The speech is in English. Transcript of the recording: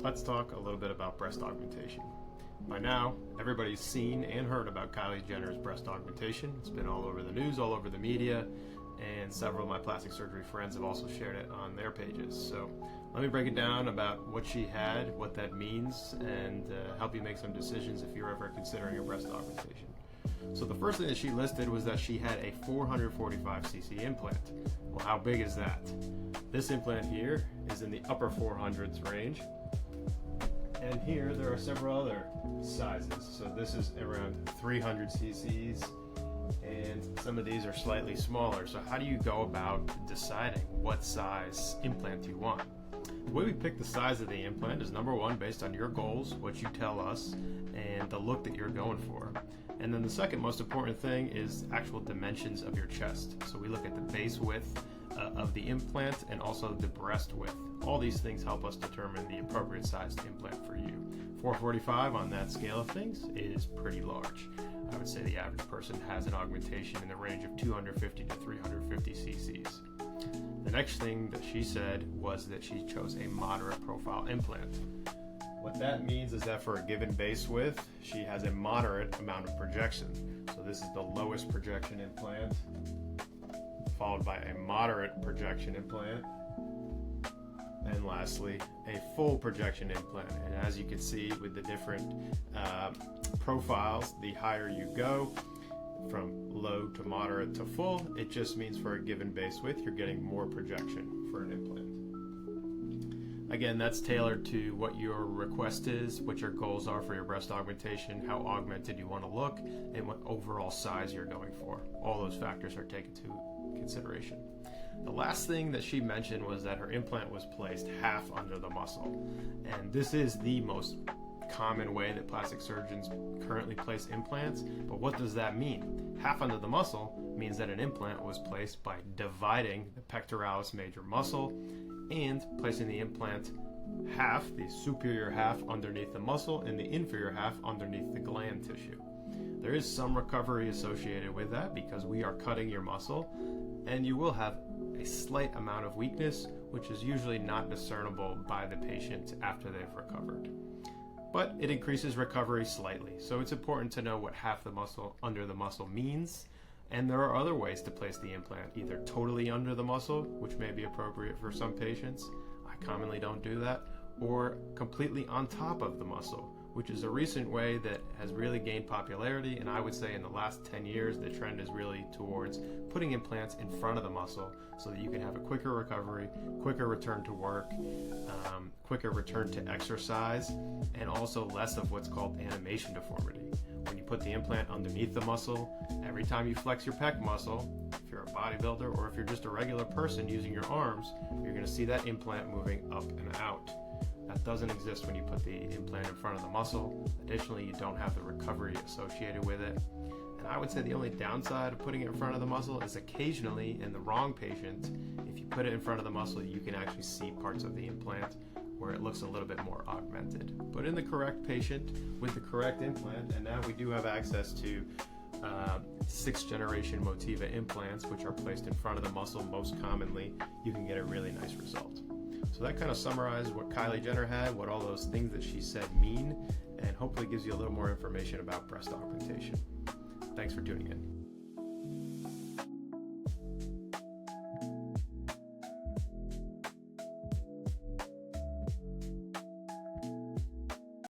Let's talk a little bit about breast augmentation. By now, everybody's seen and heard about Kylie Jenner's breast augmentation. It's been all over the news, all over the media, and several of my plastic surgery friends have also shared it on their pages. So let me break it down about what she had, what that means, and help you make some decisions if you're ever considering a breast augmentation. So the first thing that she listed was that she had a 445cc implant. Well, how big is that? This implant here is in the upper 400s range. And here there are several other sizes. So this is around 300 cc's, and some of these are slightly smaller. So how do you go about deciding what size implant you want? The way we pick the size of the implant is number one, based on your goals, what you tell us, and the look that you're going for. And then the second most important thing is actual dimensions of your chest. So we look at the base width of the implant and also the breast width. All these things help us determine the appropriate sized implant for you. 445 on that scale of things is pretty large. I would say the average person has an augmentation in the range of 250 to 350 cc's. The next thing that she said was that she chose a moderate profile implant. What that means is that for a given base width, she has a moderate amount of projection. So this is the lowest projection implant, followed by a moderate projection implant, and lastly, a full projection implant. And as you can see with the different profiles, the higher you go, from low to moderate to full, it just means for a given base width, you're getting more projection for an implant. Again, that's tailored to what your request is, what your goals are for your breast augmentation, how augmented you want to look, and what overall size you're going for. All those factors are taken into consideration. The last thing that she mentioned was that her implant was placed half under the muscle. And this is the most common way that plastic surgeons currently place implants. But what does that mean? Half under the muscle means that an implant was placed by dividing the pectoralis major muscle and placing the implant half, the superior half, underneath the muscle and the inferior half underneath the gland tissue. There is some recovery associated with that because we are cutting your muscle, and you will have a slight amount of weakness, which is usually not discernible by the patient after they've recovered. But it increases recovery slightly, so it's important to know what half the muscle under the muscle means. And there are other ways to place the implant, either totally under the muscle, which may be appropriate for some patients. I commonly don't do that, or completely on top of the muscle, which is a recent way that has really gained popularity. And I would say in the last 10 years, the trend is really towards putting implants in front of the muscle so that you can have a quicker recovery, quicker return to work, quicker return to exercise, and also less of what's called animation deformity. When you put the implant underneath the muscle, every time you flex your pec muscle, if you're a bodybuilder or if you're just a regular person using your arms, you're going to see that implant moving up and out. That doesn't exist when you put the implant in front of the muscle. Additionally, you don't have the recovery associated with it. And I would say the only downside of putting it in front of the muscle is occasionally, in the wrong patient, if you put it in front of the muscle, you can actually see parts of the implant where it looks a little bit more augmented. But in the correct patient with the correct implant, and now we do have access to 6th generation Motiva implants, which are placed in front of the muscle most commonly, you can get a really nice result. So that kind of summarizes what Kylie Jenner had, what all those things that she said mean, and hopefully gives you a little more information about breast augmentation. Thanks for tuning in.